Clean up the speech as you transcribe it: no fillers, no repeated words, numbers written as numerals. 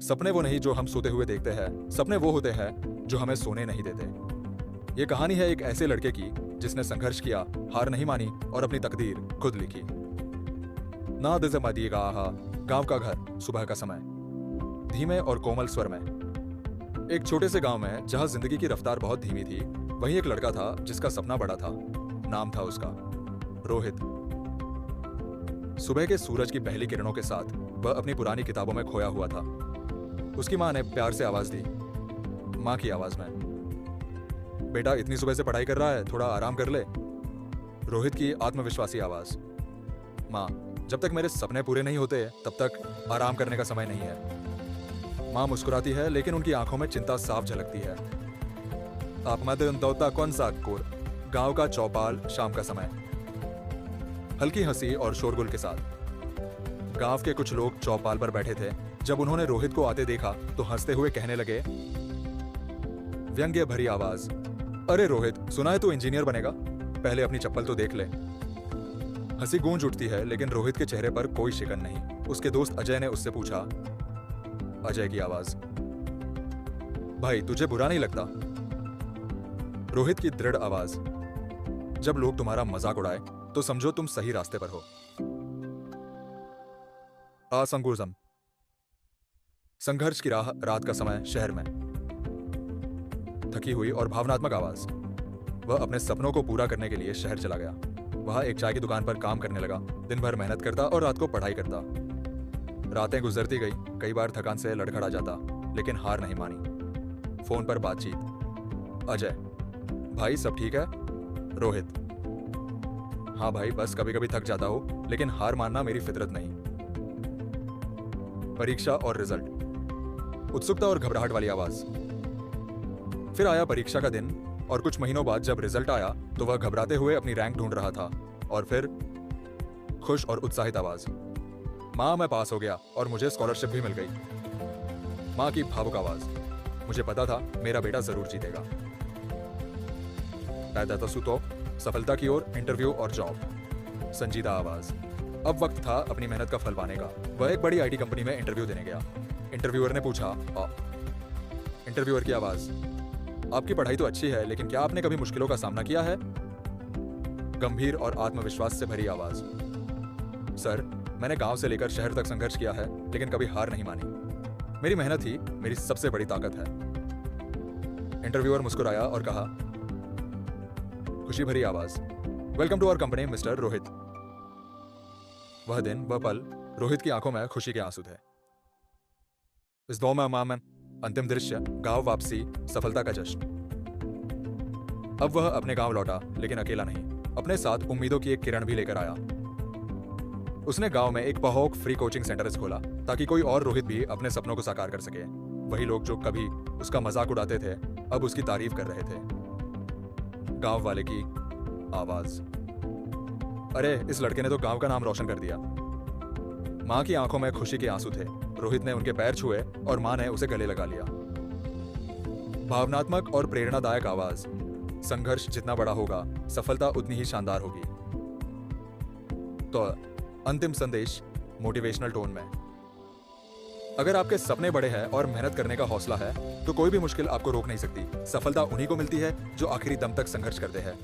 सपने वो नहीं जो हम सोते हुए देखते हैं, सपने वो होते हैं जो हमें सोने नहीं देते। ये कहानी है एक ऐसे लड़के की जिसने संघर्ष किया, हार नहीं मानी और अपनी तकदीर खुद लिखी। ना दिज़ मदीगा आहा, गांव का घर, सुबह का समय, धीमे और कोमल स्वर में। एक छोटे से गांव में जहां जिंदगी की रफ्तार बहुत धीमी थी, वहीं एक लड़का था जिसका सपना बड़ा था। नाम था उसका रोहित। सुबह के सूरज की पहली किरणों के साथ वह अपनी पुरानी किताबों में खोया हुआ था। उसकी माँ ने प्यार से आवाज दी, माँ की आवाज में, बेटा इतनी सुबह से पढ़ाई कर रहा है, थोड़ा आराम कर ले। रोहित की आत्मविश्वासी आवाज, माँ जब तक मेरे सपने पूरे नहीं होते तब तक आराम करने का समय नहीं है। माँ मुस्कुराती है लेकिन उनकी आंखों में चिंता साफ झलकती है। आप मद दौता कौन सा कोर, गांव का चौपाल, शाम का समय, हल्की हंसी और शोरगुल के साथ। गांव के कुछ लोग चौपाल पर बैठे थे। जब उन्होंने रोहित को आते देखा तो हंसते हुए कहने लगे, व्यंग्य भरी आवाज, अरे रोहित, सुना है तू इंजीनियर बनेगा, पहले अपनी चप्पल तो देख ले। हंसी गूंज उठती है लेकिन रोहित के चेहरे पर कोई शिकन नहीं। उसके दोस्त अजय ने उससे पूछा, अजय की आवाज, भाई तुझे बुरा नहीं लगता? रोहित की दृढ़ आवाज, जब लोग तुम्हारा मजाक उड़ाए तो समझो तुम सही रास्ते पर हो। असंकुर्जम, संघर्ष की राह, रात का समय, शहर में। थकी हुई और भावनात्मक आवाज, वह अपने सपनों को पूरा करने के लिए शहर चला गया। वह एक चाय की दुकान पर काम करने लगा। दिन भर मेहनत करता और रात को पढ़ाई करता। रातें गुजरती गई, कई बार थकान से लड़खड़ा जाता, लेकिन हार नहीं मानी। फोन पर बातचीत, अजय, भाई सब ठीक है? रोहित, हाँ भाई, बस कभी कभी थक जाता हो, लेकिन हार मानना मेरी फितरत नहीं। परीक्षा और रिजल्ट, उत्सुकता और घबराहट वाली आवाज। फिर आया परीक्षा का दिन और कुछ महीनों बाद जब रिजल्ट आया तो वह घबराते हुए अपनी रैंक ढूंढ रहा था। और फिर खुश और उत्साहित आवाज, माँ मैं पास हो गया और मुझे स्कॉलरशिप भी मिल गई। माँ की भावुक आवाज, मुझे पता था मेरा बेटा जरूर जीतेगा। तो सफलता की ओर, इंटरव्यू और जॉब। संजीदा आवाज, अब वक्त था अपनी मेहनत का फल पाने का। वह एक बड़ी आईटी कंपनी में इंटरव्यू देने गया। इंटरव्यूअर ने पूछा, इंटरव्यूअर की आवाज, आपकी पढ़ाई तो अच्छी है, लेकिन क्या आपने कभी मुश्किलों का सामना किया है? गंभीर और आत्मविश्वास से भरी आवाज, सर मैंने गांव से लेकर शहर तक संघर्ष किया है, लेकिन कभी हार नहीं मानी। मेरी मेहनत ही मेरी सबसे बड़ी ताकत है। इंटरव्यूअर मुस्कुराया और कहा, खुशी भरी आवाज, welcome to our company mister Rohit. वह दिन, वह पल, रोहित की आंखों में खुशी के आंसू थे। इस दो में अंतिम दृश्य, गांव वापसी, सफलता का जश्न। अब वह अपने गांव लौटा, लेकिन अकेला नहीं, अपने साथ उम्मीदों की एक किरण भी लेकर आया। उसने गांव में एक पहोक फ्री कोचिंग सेंटर खोला ताकि कोई और रोहित भी अपने सपनों को साकार कर सके। वही लोग जो कभी उसका मजाक उड़ाते थे अब उसकी तारीफ कर रहे थे। गांव वाले की आवाज, अरे इस लड़के ने तो गांव का नाम रोशन कर दिया। मां की आंखों में खुशी के आंसू थे। रोहित ने उनके पैर छुए और मां ने उसे गले लगा लिया। भावनात्मक और प्रेरणादायक आवाज, संघर्ष जितना बड़ा होगा, सफलता उतनी ही शानदार होगी। तो अंतिम संदेश मोटिवेशनल टोन में, अगर आपके सपने बड़े हैं और मेहनत करने का हौसला है तो कोई भी मुश्किल आपको रोक नहीं सकती। सफलता उन्हीं को मिलती है जो आखिरी दम तक संघर्ष करते हैं।